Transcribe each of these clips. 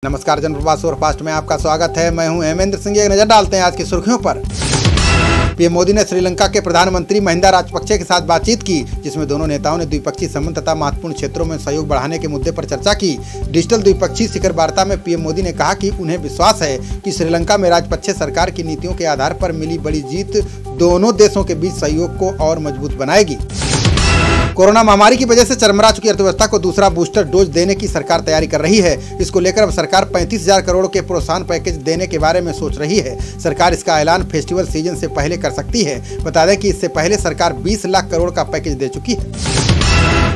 नमस्कार, जनप्रवास सुपरफास्ट में आपका स्वागत है। मैं हूं हेमेंद्र सिंह। एक नजर डालते हैं आज की सुर्खियों पर। पीएम मोदी ने श्रीलंका के प्रधानमंत्री महिंदा राजपक्षे के साथ बातचीत की, जिसमें दोनों नेताओं ने द्विपक्षीय संबंध तथा महत्वपूर्ण क्षेत्रों में सहयोग बढ़ाने के मुद्दे पर चर्चा की। डिजिटल द्विपक्षीय शिखर वार्ता में पीएम मोदी ने कहा कि उन्हें विश्वास है कि श्रीलंका में राजपक्षे सरकार की नीतियों के आधार पर मिली बड़ी जीत दोनों देशों के बीच सहयोग को और मजबूत बनाएगी। कोरोना महामारी की वजह से चरमरा चुकी अर्थव्यवस्था को दूसरा बूस्टर डोज देने की सरकार तैयारी कर रही है। इसको लेकर अब सरकार 35,000 करोड़ के प्रोत्साहन पैकेज देने के बारे में सोच रही है। सरकार इसका ऐलान फेस्टिवल सीजन से पहले कर सकती है। बता दें कि इससे पहले सरकार 20 लाख करोड़ का पैकेज दे चुकी है।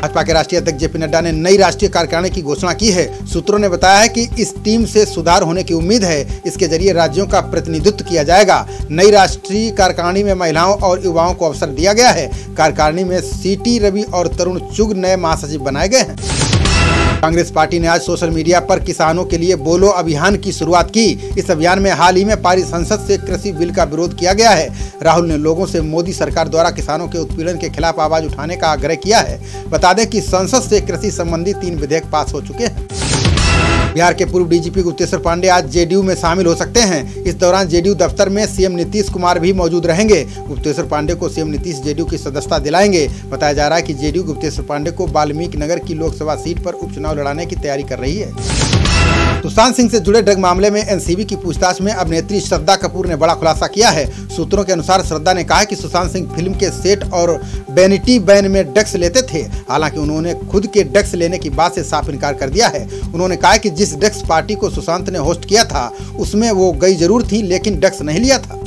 भाजपा के राष्ट्रीय अध्यक्ष जेपी नड्डा ने नई राष्ट्रीय कार्यकारिणी की घोषणा की है। सूत्रों ने बताया है कि इस टीम से सुधार होने की उम्मीद है। इसके जरिए राज्यों का प्रतिनिधित्व किया जाएगा। नई राष्ट्रीय कार्यकारिणी में महिलाओं और युवाओं को अवसर दिया गया है। कार्यकारिणी में सीटी रवि और तरुण चुग नए महासचिव बनाए गए हैं। कांग्रेस पार्टी ने आज सोशल मीडिया पर किसानों के लिए बोलो अभियान की शुरुआत की। इस अभियान में हाल ही में पारित संसद से कृषि बिल का विरोध किया गया है। राहुल ने लोगों से मोदी सरकार द्वारा किसानों के उत्पीड़न के खिलाफ आवाज उठाने का आग्रह किया है। बता दें कि संसद से कृषि संबंधी 3 विधेयक पास हो चुके हैं। बिहार के पूर्व डीजीपी गुप्तेश्वर पांडे आज जेडीयू में शामिल हो सकते हैं। इस दौरान जेडीयू दफ्तर में सीएम नीतीश कुमार भी मौजूद रहेंगे। गुप्तेश्वर पांडे को सीएम नीतीश जेडीयू की सदस्यता दिलाएंगे। बताया जा रहा है कि जेडीयू गुप्तेश्वर पांडे को वाल्मीकि नगर की लोकसभा सीट पर उपचुनाव लड़ाने की तैयारी कर रही है। सुशांत सिंह से जुड़े ड्रग मामले में एनसीबी की पूछताछ में अभिनेत्री श्रद्धा कपूर ने बड़ा खुलासा किया है। सूत्रों के अनुसार श्रद्धा ने कहा कि सुशांत सिंह फिल्म के सेट और वैनिटी वैन में ड्रग्स लेते थे। हालांकि उन्होंने खुद के ड्रग्स लेने की बात से साफ इनकार कर दिया है। उन्होंने कहा कि जिस ड्रग्स पार्टी को सुशांत ने होस्ट किया था उसमें वो गई जरूर थी, लेकिन ड्रग्स नहीं लिया था।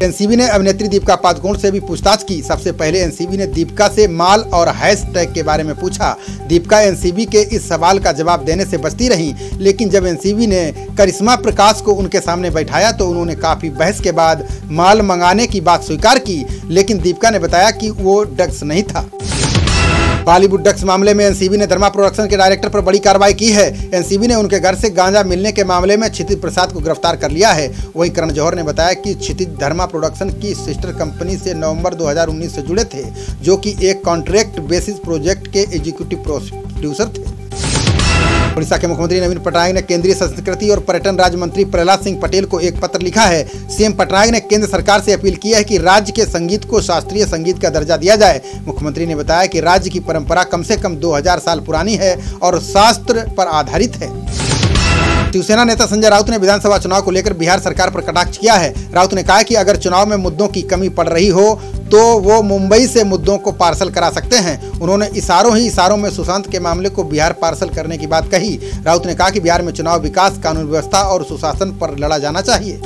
एनसीबी ने अभिनेत्री दीपिका पादुकोण से भी पूछताछ की। सबसे पहले एनसीबी ने दीपिका से माल और हैशटैग के बारे में पूछा। दीपिका एनसीबी के इस सवाल का जवाब देने से बचती रही, लेकिन जब एनसीबी ने करिश्मा प्रकाश को उनके सामने बैठाया तो उन्होंने काफी बहस के बाद माल मंगाने की बात स्वीकार की, लेकिन दीपिका ने बताया कि वो ड्रग्स नहीं था। बॉलीवुड ड्रग्स मामले में एनसीबी ने धर्मा प्रोडक्शन के डायरेक्टर पर बड़ी कार्रवाई की है। एनसीबी ने उनके घर से गांजा मिलने के मामले में क्षितिज प्रसाद को गिरफ्तार कर लिया है। वहीं करण जौहर ने बताया कि क्षितिज धर्मा प्रोडक्शन की सिस्टर कंपनी से नवंबर 2019 से जुड़े थे, जो कि एक कॉन्ट्रैक्ट बेसिस प्रोजेक्ट के एग्जीक्यूटिव प्रोड्यूसर थे। उड़ीसा के मुख्यमंत्री नवीन पटनायक ने केंद्रीय संस्कृति और पर्यटन राज्य मंत्री प्रहलाद सिंह पटेल को एक पत्र लिखा है। सीएम पटनायक ने केंद्र सरकार से अपील की है कि राज्य के संगीत को शास्त्रीय संगीत का दर्जा दिया जाए। मुख्यमंत्री ने बताया कि राज्य की परंपरा कम से कम 2000 साल पुरानी है और शास्त्र पर आधारित है। शिवसेना नेता संजय राउत ने विधानसभा चुनाव को लेकर बिहार सरकार पर कटाक्ष किया है। राउत ने कहा कि अगर चुनाव में मुद्दों की कमी पड़ रही हो तो वो मुंबई से मुद्दों को पार्सल करा सकते हैं। उन्होंने इशारों में सुशांत के मामले को बिहार पार्सल करने की बात कही। राउत ने कहा कि बिहार में चुनाव विकास, कानून व्यवस्था और सुशासन पर लड़ा जाना चाहिए।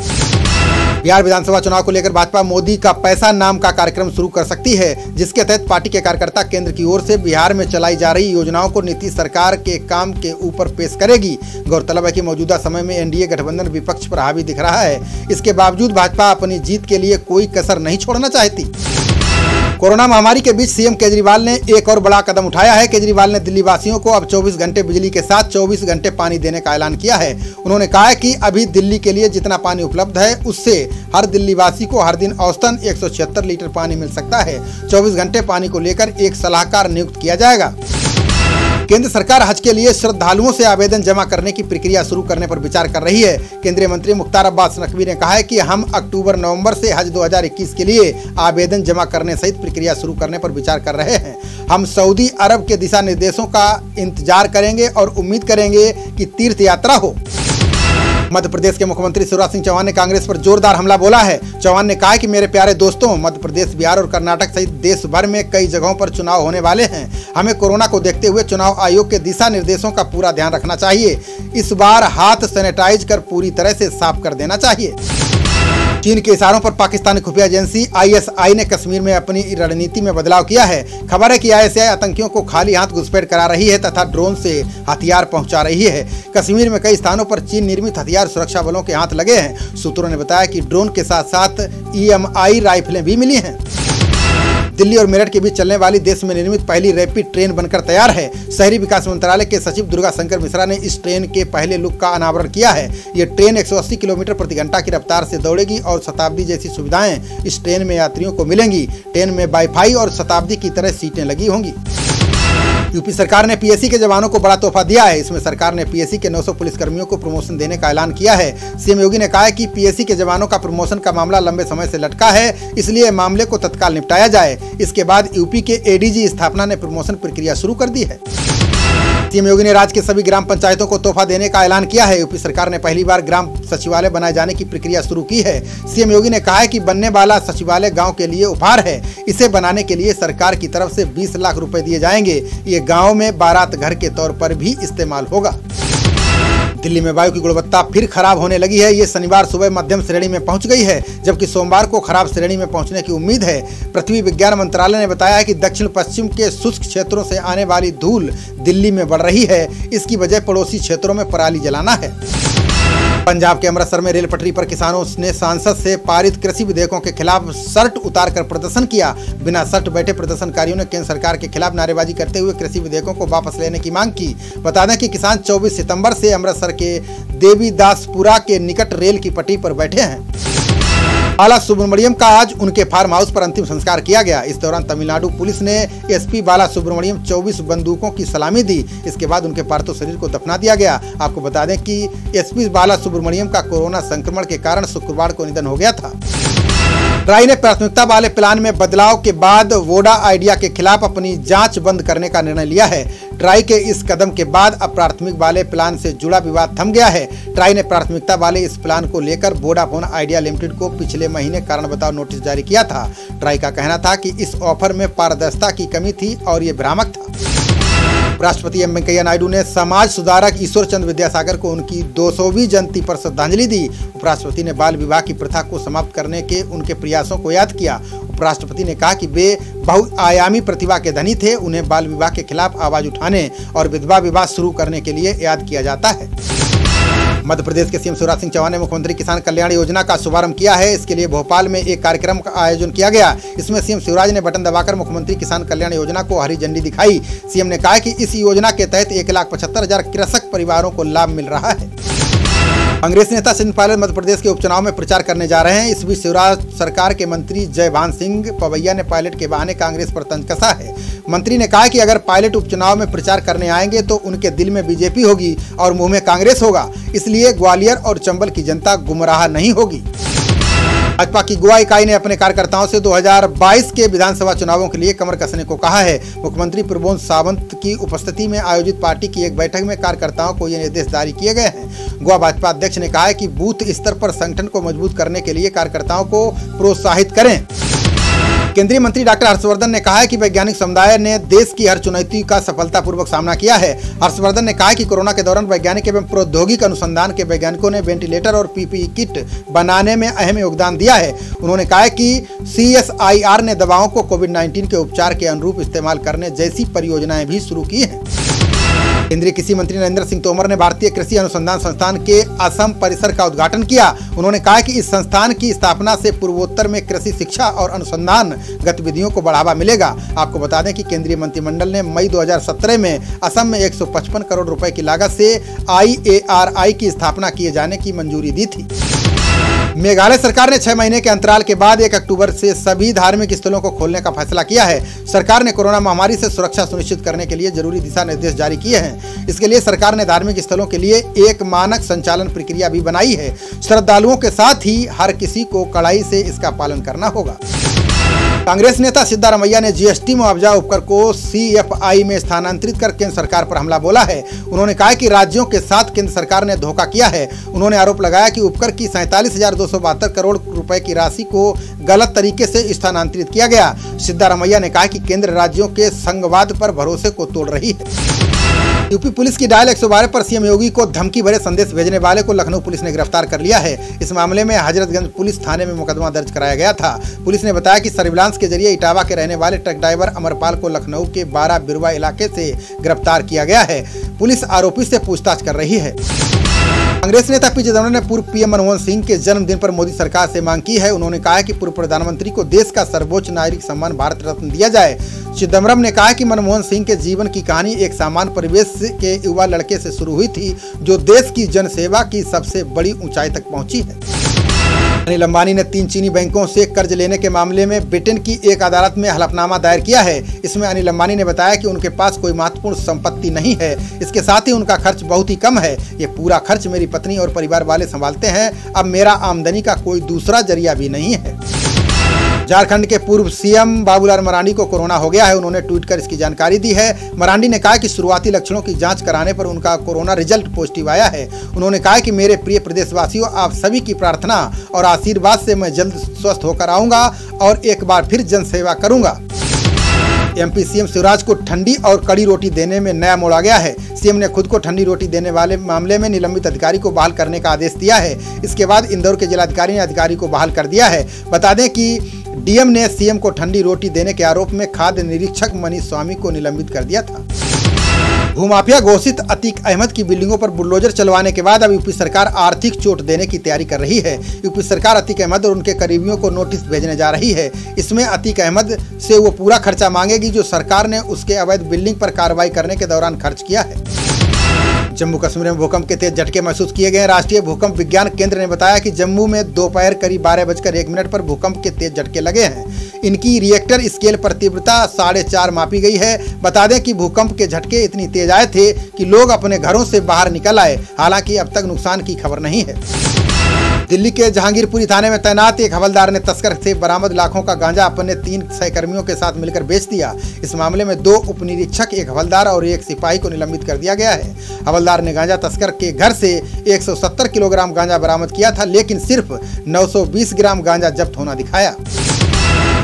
बिहार विधानसभा चुनाव को लेकर भाजपा मोदी का पैसा नाम का कार्यक्रम शुरू कर सकती है, जिसके तहत पार्टी के कार्यकर्ता केंद्र की ओर से बिहार में चलाई जा रही योजनाओं को नीतीश सरकार के काम के ऊपर पेश करेगी। गौरतलब है कि मौजूदा समय में एनडीए गठबंधन विपक्ष पर हावी दिख रहा है। इसके बावजूद भाजपा अपनी जीत के लिए कोई कसर नहीं छोड़ना चाहती। कोरोना महामारी के बीच सीएम केजरीवाल ने एक और बड़ा कदम उठाया है। केजरीवाल ने दिल्ली वासियों को अब 24 घंटे बिजली के साथ 24 घंटे पानी देने का ऐलान किया है। उन्होंने कहा है कि अभी दिल्ली के लिए जितना पानी उपलब्ध है उससे हर दिल्ली वासी को हर दिन औसतन 176 लीटर पानी मिल सकता है। 24 घंटे पानी को लेकर एक सलाहकार नियुक्त किया जाएगा। केंद्र सरकार हज के लिए श्रद्धालुओं से आवेदन जमा करने की प्रक्रिया शुरू करने पर विचार कर रही है। केंद्रीय मंत्री मुख्तार अब्बास नकवी ने कहा है कि हम अक्टूबर-नवंबर से हज 2021 के लिए आवेदन जमा करने सहित प्रक्रिया शुरू करने पर विचार कर रहे हैं। हम सऊदी अरब के दिशा निर्देशों का इंतजार करेंगे और उम्मीद करेंगे कि तीर्थ यात्रा हो। मध्य प्रदेश के मुख्यमंत्री शिवराज सिंह चौहान ने कांग्रेस पर जोरदार हमला बोला है। चौहान ने कहा कि मेरे प्यारे दोस्तों, मध्य प्रदेश, बिहार और कर्नाटक सहित देश भर में कई जगहों पर चुनाव होने वाले हैं। हमें कोरोना को देखते हुए चुनाव आयोग के दिशा निर्देशों का पूरा ध्यान रखना चाहिए। इस बार हाथ सैनिटाइज कर पूरी तरह से साफ कर देना चाहिए। चीन के इशारों पर पाकिस्तानी खुफिया एजेंसी आईएसआई ने कश्मीर में अपनी रणनीति में बदलाव किया है। खबर है कि आईएसआई आतंकियों को खाली हाथ घुसपैठ करा रही है तथा ड्रोन से हथियार पहुंचा रही है। कश्मीर में कई स्थानों पर चीन निर्मित हथियार सुरक्षा बलों के हाथ लगे हैं। सूत्रों ने बताया कि ड्रोन के साथ साथ EMI राइफलें भी मिली हैं। दिल्ली और मेरठ के बीच चलने वाली देश में निर्मित पहली रैपिड ट्रेन बनकर तैयार है। शहरी विकास मंत्रालय के सचिव दुर्गा शंकर मिश्रा ने इस ट्रेन के पहले लुक का अनावरण किया है। ये ट्रेन 180 किलोमीटर प्रति घंटा की रफ्तार से दौड़ेगी और शताब्दी जैसी सुविधाएं इस ट्रेन में यात्रियों को मिलेंगी। ट्रेन में वाईफाई और शताब्दी की तरह सीटें लगी होंगी। यूपी सरकार ने पीएसी के जवानों को बड़ा तोहफा दिया है। इसमें सरकार ने पीएसी के 900 पुलिसकर्मियों को प्रमोशन देने का ऐलान किया है। सीएम योगी ने कहा है कि पीएसी के जवानों का प्रमोशन का मामला लंबे समय से लटका है, इसलिए मामले को तत्काल निपटाया जाए। इसके बाद यूपी के एडीजी स्थापना ने प्रमोशन प्रक्रिया शुरू कर दी है। सीएम योगी ने राज्य के सभी ग्राम पंचायतों को तोहफा देने का ऐलान किया है। यूपी सरकार ने पहली बार ग्राम सचिवालय बनाए जाने की प्रक्रिया शुरू की है। सीएम योगी ने कहा है कि बनने वाला सचिवालय गांव के लिए उपहार है। इसे बनाने के लिए सरकार की तरफ से 20 लाख रुपए दिए जाएंगे। ये गांव में बारात घर के तौर पर भी इस्तेमाल होगा। दिल्ली में वायु की गुणवत्ता फिर खराब होने लगी है। ये शनिवार सुबह मध्यम श्रेणी में पहुंच गई है, जबकि सोमवार को खराब श्रेणी में पहुंचने की उम्मीद है। पृथ्वी विज्ञान मंत्रालय ने बताया है कि दक्षिण पश्चिम के शुष्क क्षेत्रों से आने वाली धूल दिल्ली में बढ़ रही है। इसकी वजह पड़ोसी क्षेत्रों में पराली जलाना है। पंजाब के अमृतसर में रेल पटरी पर किसानों ने सांसद से पारित कृषि विधेयकों के खिलाफ शर्ट उतारकर प्रदर्शन किया। बिना शर्ट बैठे प्रदर्शनकारियों ने केंद्र सरकार के खिलाफ नारेबाजी करते हुए कृषि विधेयकों को वापस लेने की मांग की। बता दें कि किसान 24 सितंबर से अमृतसर के देवीदासपुरा के निकट रेल की पटरी पर बैठे हैं। बाला सुब्रमण्यम का आज उनके फार्म हाउस पर अंतिम संस्कार किया गया। इस दौरान तमिलनाडु पुलिस ने एसपी बाला सुब्रमण्यम 24 बंदूकों की सलामी दी। इसके बाद उनके पार्थिव शरीर को दफना दिया गया। आपको बता दें कि एसपी बाला सुब्रमण्यम का कोरोना संक्रमण के कारण शुक्रवार को निधन हो गया था। ट्राई ने प्राथमिकता वाले प्लान में बदलाव के बाद वोडा आइडिया के खिलाफ अपनी जांच बंद करने का निर्णय लिया है। ट्राई के इस कदम के बाद अब प्राथमिक वाले प्लान से जुड़ा विवाद थम गया है। ट्राई ने प्राथमिकता वाले इस प्लान को लेकर वोडाफोन आइडिया लिमिटेड को पिछले महीने कारण बताओ नोटिस जारी किया था। ट्राई का कहना था कि इस ऑफर में पारदर्शिता की कमी थी और ये भ्रामक था। उपराष्ट्रपति एम वेंकैया नायडू ने समाज सुधारक ईश्वर चंद्र विद्यासागर को उनकी 200वीं जयंती पर श्रद्धांजलि दी। उपराष्ट्रपति ने बाल विवाह की प्रथा को समाप्त करने के उनके प्रयासों को याद किया। उपराष्ट्रपति ने कहा कि वे बहुआयामी प्रतिभा के धनी थे। उन्हें बाल विवाह के खिलाफ आवाज उठाने और विधवा विवाह शुरू करने के लिए याद किया जाता है। मध्य प्रदेश के सीएम शिवराज सिंह चौहान ने मुख्यमंत्री किसान कल्याण योजना का शुभारंभ किया है। इसके लिए भोपाल में एक कार्यक्रम का आयोजन किया गया। इसमें सीएम शिवराज ने बटन दबाकर मुख्यमंत्री किसान कल्याण योजना को हरी झंडी दिखाई। सीएम ने कहा कि इस योजना के तहत 1,75,000 कृषक परिवारों को लाभ मिल रहा है। कांग्रेस नेता सचिन पायलट मध्य प्रदेश के उपचुनाव में प्रचार करने जा रहे हैं। इस बीच शिवराज सरकार के मंत्री जयभान सिंह पवैया ने पायलट के बहाने कांग्रेस पर तंज कसा है। मंत्री ने कहा कि अगर पायलट उपचुनाव में प्रचार करने आएंगे तो उनके दिल में बीजेपी होगी और मुंह में कांग्रेस होगा, इसलिए ग्वालियर और चंबल की जनता गुमराह नहीं होगी। भाजपा की गोवा इकाई ने अपने कार्यकर्ताओं से 2022 के विधानसभा चुनावों के लिए कमर कसने को कहा है। मुख्यमंत्री प्रमोद सावंत की उपस्थिति में आयोजित पार्टी की एक बैठक में कार्यकर्ताओं को ये निर्देश जारी किए गए हैं। गोवा भाजपा अध्यक्ष ने कहा है कि बूथ स्तर पर संगठन को मजबूत करने के लिए कार्यकर्ताओं को प्रोत्साहित करें। केंद्रीय मंत्री डॉक्टर हर्षवर्धन ने कहा है कि वैज्ञानिक समुदाय ने देश की हर चुनौती का सफलतापूर्वक सामना किया है। हर्षवर्धन ने कहा कि कोरोना के दौरान वैज्ञानिक एवं प्रौद्योगिक अनुसंधान के वैज्ञानिकों ने वेंटिलेटर और पीपीई किट बनाने में अहम योगदान दिया है। उन्होंने कहा कि CSIR ने दवाओं को कोविड-19 के उपचार के अनुरूप इस्तेमाल करने जैसी परियोजनाएं भी शुरू की हैं। केंद्रीय कृषि मंत्री नरेंद्र सिंह तोमर ने भारतीय कृषि अनुसंधान संस्थान के असम परिसर का उद्घाटन किया। उन्होंने कहा कि इस संस्थान की स्थापना से पूर्वोत्तर में कृषि शिक्षा और अनुसंधान गतिविधियों को बढ़ावा मिलेगा। आपको बता दें कि केंद्रीय मंत्रिमंडल ने मई 2017 में असम में 155 करोड़ रुपए की लागत से IARI की स्थापना किए जाने की मंजूरी दी थी। मेघालय सरकार ने 6 महीने के अंतराल के बाद 1 अक्टूबर से सभी धार्मिक स्थलों को खोलने का फैसला किया है। सरकार ने कोरोना महामारी से सुरक्षा सुनिश्चित करने के लिए जरूरी दिशा निर्देश जारी किए हैं। इसके लिए सरकार ने धार्मिक स्थलों के लिए एक मानक संचालन प्रक्रिया भी बनाई है। श्रद्धालुओं के साथ ही हर किसी को कड़ाई से इसका पालन करना होगा। कांग्रेस नेता सिद्धारमैया ने GST मुआवजा उपकर को CFI में स्थानांतरित कर केंद्र सरकार पर हमला बोला है। उन्होंने कहा कि राज्यों के साथ केंद्र सरकार ने धोखा किया है। उन्होंने आरोप लगाया कि उपकर की 47,272 करोड़ रुपए की राशि को गलत तरीके से स्थानांतरित किया गया। सिद्धारमैया ने कहा कि केंद्र राज्यों के संघवाद पर भरोसे को तोड़ रही है। यूपी पुलिस की डायल 112 पर सीएम योगी को धमकी भरे संदेश भेजने वाले को लखनऊ पुलिस ने गिरफ्तार कर लिया है। इस मामले में हजरतगंज पुलिस थाने में मुकदमा दर्ज कराया गया था। पुलिस ने बताया कि सर्विलांस के जरिए इटावा के रहने वाले ट्रक ड्राइवर अमरपाल को लखनऊ के 12 बिरवा इलाके से गिरफ्तार किया गया है। पुलिस आरोपी से पूछताछ कर रही है। कांग्रेस नेता पी चिदम्बरम ने पूर्व पीएम मनमोहन सिंह के जन्मदिन पर मोदी सरकार से मांग की है। उन्होंने कहा कि पूर्व प्रधानमंत्री को देश का सर्वोच्च नागरिक सम्मान भारत रत्न दिया जाए। चिदम्बरम ने कहा कि मनमोहन सिंह के जीवन की कहानी एक सामान्य परिवेश के युवा लड़के से शुरू हुई थी, जो देश की जनसेवा की सबसे बड़ी ऊंचाई तक पहुंची है। अनिल अंबानी ने 3 चीनी बैंकों से कर्ज लेने के मामले में ब्रिटेन की एक अदालत में हलफनामा दायर किया है। इसमें अनिल अंबानी ने बताया कि उनके पास कोई महत्वपूर्ण संपत्ति नहीं है। इसके साथ ही उनका खर्च बहुत ही कम है। ये पूरा खर्च मेरी पत्नी और परिवार वाले संभालते हैं। अब मेरा आमदनी का कोई दूसरा जरिया भी नहीं है। झारखंड के पूर्व सीएम बाबूलाल मरांडी को कोरोना हो गया है। उन्होंने ट्वीट कर इसकी जानकारी दी है। मरांडी ने कहा कि शुरुआती लक्षणों की जांच कराने पर उनका कोरोना रिजल्ट पॉजिटिव आया है। उन्होंने कहा कि मेरे प्रिय प्रदेशवासियों, आप सभी की प्रार्थना और आशीर्वाद से मैं जल्द स्वस्थ होकर आऊंगा और एक बार फिर जन सेवा करूंगा। एमपी सीएम शिवराज को ठंडी और कड़ी रोटी देने में नया मोड़ आ गया है। सीएम ने खुद को ठंडी रोटी देने वाले मामले में निलंबित अधिकारी को बहाल करने का आदेश दिया है। इसके बाद इंदौर के जिलाधिकारी ने अधिकारी को बहाल कर दिया है। बता दें कि डीएम ने सीएम को ठंडी रोटी देने के आरोप में खाद्य निरीक्षक मनीष स्वामी को निलंबित कर दिया था। भूमाफिया घोषित अतीक अहमद की बिल्डिंगों पर बुलडोजर चलवाने के बाद अब यूपी सरकार आर्थिक चोट देने की तैयारी कर रही है। यूपी सरकार अतीक अहमद और उनके करीबियों को नोटिस भेजने जा रही है। इसमें अतीक अहमद से वो पूरा खर्चा मांगेगी जो सरकार ने उसके अवैध बिल्डिंग पर कार्रवाई करने के दौरान खर्च किया है। जम्मू कश्मीर में भूकंप के तेज झटके महसूस किए गए। राष्ट्रीय भूकंप विज्ञान केंद्र ने बताया कि जम्मू में दोपहर करीब 12:01 पर भूकंप के तेज झटके लगे हैं। इनकी रिएक्टर स्केल पर तीव्रता 4.5 मापी गई है। बता दें कि भूकंप के झटके इतनी तेज आए थे कि लोग अपने घरों से बाहर निकल आए। हालांकि अब तक नुकसान की खबर नहीं है। दिल्ली के जहांगीरपुरी थाने में तैनात एक हवलदार ने तस्कर से बरामद लाखों का गांजा अपने 3 सहकर्मियों के साथ मिलकर बेच दिया। इस मामले में 2 उप निरीक्षक, एक हवलदार और एक सिपाही को निलंबित कर दिया गया है। हवलदार ने गांजा तस्कर के घर से 170 किलोग्राम गांजा बरामद किया था, लेकिन सिर्फ 920 ग्राम गांजा जब्त होना दिखाया।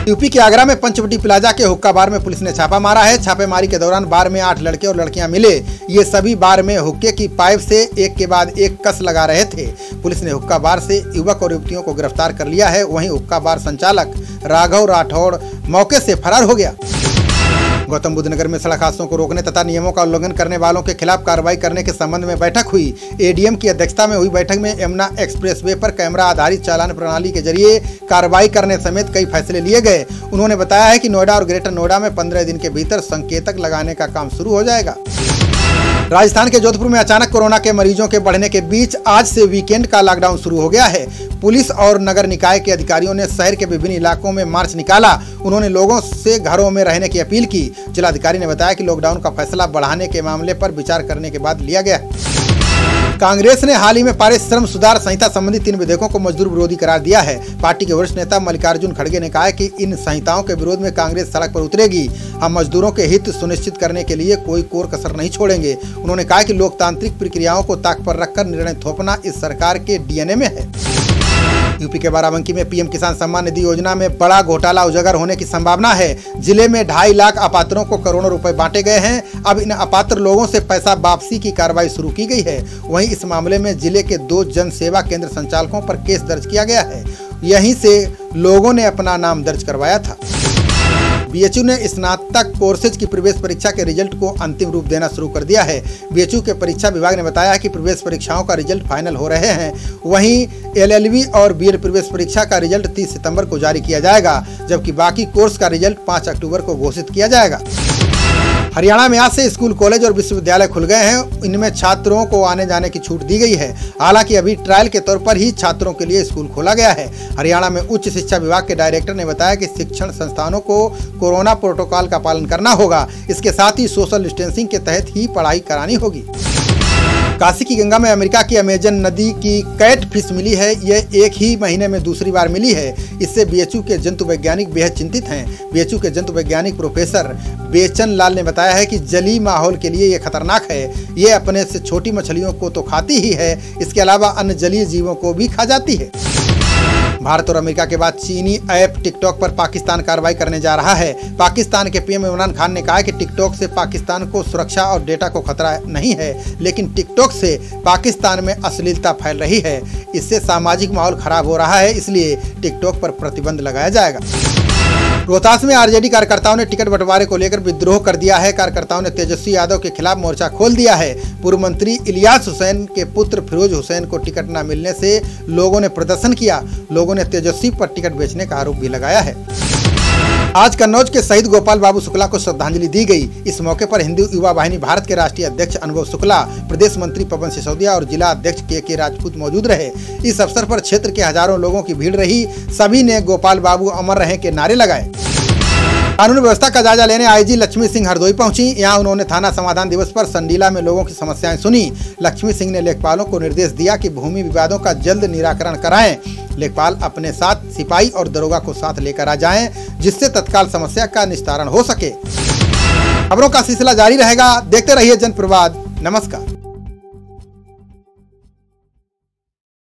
यूपी के आगरा में पंचवटी प्लाजा के हुक्का बार में पुलिस ने छापा मारा है। छापेमारी के दौरान बार में 8 लड़के और लड़कियां मिले। ये सभी बार में हुक्के की पाइप से एक के बाद एक कस लगा रहे थे। पुलिस ने हुक्का बार से युवक और युवतियों को गिरफ्तार कर लिया है। वहीं हुक्का बार संचालक राघव राठौड़ मौके से फरार हो गया। गौतम बुद्ध नगर में सड़क हादसों को रोकने तथा नियमों का उल्लंघन करने वालों के खिलाफ कार्रवाई करने के संबंध में बैठक हुई। एडीएम की अध्यक्षता में हुई बैठक में यमुना एक्सप्रेसवे पर कैमरा आधारित चालान प्रणाली के जरिए कार्रवाई करने समेत कई फैसले लिए गए। उन्होंने बताया है कि नोएडा और ग्रेटर नोएडा में 15 दिन के भीतर संकेतक लगाने का काम शुरू हो जाएगा। राजस्थान के जोधपुर में अचानक कोरोना के मरीजों के बढ़ने के बीच आज से वीकेंड का लॉकडाउन शुरू हो गया है। पुलिस और नगर निकाय के अधिकारियों ने शहर के विभिन्न इलाकों में मार्च निकाला। उन्होंने लोगों से घरों में रहने की अपील की। जिलाधिकारी ने बताया कि लॉकडाउन का फैसला बढ़ाने के मामले पर विचार करने के बाद लिया गया। कांग्रेस ने हाल ही में पारित श्रम सुधार संहिता संबंधी 3 विधेयकों को मजदूर विरोधी करार दिया है। पार्टी के वरिष्ठ नेता मल्लिकार्जुन खड़गे ने कहा है कि इन संहिताओं के विरोध में कांग्रेस सड़क पर उतरेगी। हम मजदूरों के हित सुनिश्चित करने के लिए कोई कोर कसर नहीं छोड़ेंगे। उन्होंने कहा कि लोकतांत्रिक प्रक्रियाओं को ताक पर रखकर निर्णय थोपना इस सरकार के डीएनए में है। यूपी के बाराबंकी में पीएम किसान सम्मान निधि योजना में बड़ा घोटाला उजागर होने की संभावना है। जिले में 2.5 लाख अपात्रों को करोड़ों रुपए बांटे गए हैं। अब इन अपात्र लोगों से पैसा वापसी की कार्रवाई शुरू की गई है। वहीं इस मामले में जिले के 2 जन सेवा केंद्र संचालकों पर केस दर्ज किया गया है। यहीं से लोगों ने अपना नाम दर्ज करवाया था। बीएचयू ने स्नातक कोर्सेज की प्रवेश परीक्षा के रिजल्ट को अंतिम रूप देना शुरू कर दिया है। बीएचयू के परीक्षा विभाग ने बताया है कि प्रवेश परीक्षाओं का रिजल्ट फाइनल हो रहे हैं। वहीं एलएलबी और बीएड प्रवेश परीक्षा का रिजल्ट 30 सितंबर को जारी किया जाएगा, जबकि बाकी कोर्स का रिजल्ट 5 अक्टूबर को घोषित किया जाएगा। हरियाणा में आज से स्कूल, कॉलेज और विश्वविद्यालय खुल गए हैं। इनमें छात्रों को आने जाने की छूट दी गई है। हालांकि अभी ट्रायल के तौर पर ही छात्रों के लिए स्कूल खोला गया है। हरियाणा में उच्च शिक्षा विभाग के डायरेक्टर ने बताया कि शिक्षण संस्थानों को कोरोना प्रोटोकॉल का पालन करना होगा। इसके साथ ही सोशल डिस्टेंसिंग के तहत ही पढ़ाई करानी होगी। काशी की गंगा में अमेरिका की अमेजन नदी की कैट फिश मिली है। यह एक ही महीने में दूसरी बार मिली है। इससे बीएचयू के जंतु वैज्ञानिक बेहद चिंतित हैं। बीएचयू के जंतु वैज्ञानिक प्रोफेसर बेचन लाल ने बताया है कि जलीय माहौल के लिए यह खतरनाक है। ये अपने से छोटी मछलियों को तो खाती ही है, इसके अलावा अन्य जलीय जीवों को भी खा जाती है। भारत और अमेरिका के बाद चीनी ऐप टिकटॉक पर पाकिस्तान कार्रवाई करने जा रहा है। पाकिस्तान के पीएम इमरान खान ने कहा कि टिकटॉक से पाकिस्तान को सुरक्षा और डेटा को खतरा नहीं है, लेकिन टिकटॉक से पाकिस्तान में अश्लीलता फैल रही है। इससे सामाजिक माहौल खराब हो रहा है, इसलिए टिकटॉक पर प्रतिबंध लगाया जाएगा। रोहतास में आरजेडी कार्यकर्ताओं ने टिकट बंटवारे को लेकर विद्रोह कर दिया है। कार्यकर्ताओं ने तेजस्वी यादव के खिलाफ मोर्चा खोल दिया है। पूर्व मंत्री इलियास हुसैन के पुत्र फिरोज हुसैन को टिकट न मिलने से लोगों ने प्रदर्शन किया। लोगों ने तेजस्वी पर टिकट बेचने का आरोप भी लगाया है। आज कन्नौज के शहीद गोपाल बाबू शुक्ला को श्रद्धांजलि दी गई। इस मौके पर हिंदू युवा वाहिनी भारत के राष्ट्रीय अध्यक्ष अनुभव शुक्ला, प्रदेश मंत्री पवन सिसोदिया और जिला अध्यक्ष के राजपूत मौजूद रहे। इस अवसर पर क्षेत्र के हजारों लोगों की भीड़ रही। सभी ने गोपाल बाबू अमर रहे के नारे लगाए। कानून व्यवस्था का जायजा लेने आईजी लक्ष्मी सिंह हरदोई पहुंची। यहां उन्होंने थाना समाधान दिवस पर संडीला में लोगों की समस्याएं सुनी। लक्ष्मी सिंह ने लेखपालों को निर्देश दिया कि भूमि विवादों का जल्द निराकरण कराएं। लेखपाल अपने साथ सिपाही और दरोगा को साथ लेकर आ जाएं, जिससे तत्काल समस्या का निस्तारण हो सके। खबरों का सिलसिला जारी रहेगा। देखते रहिए जनप्रवाद। नमस्कार।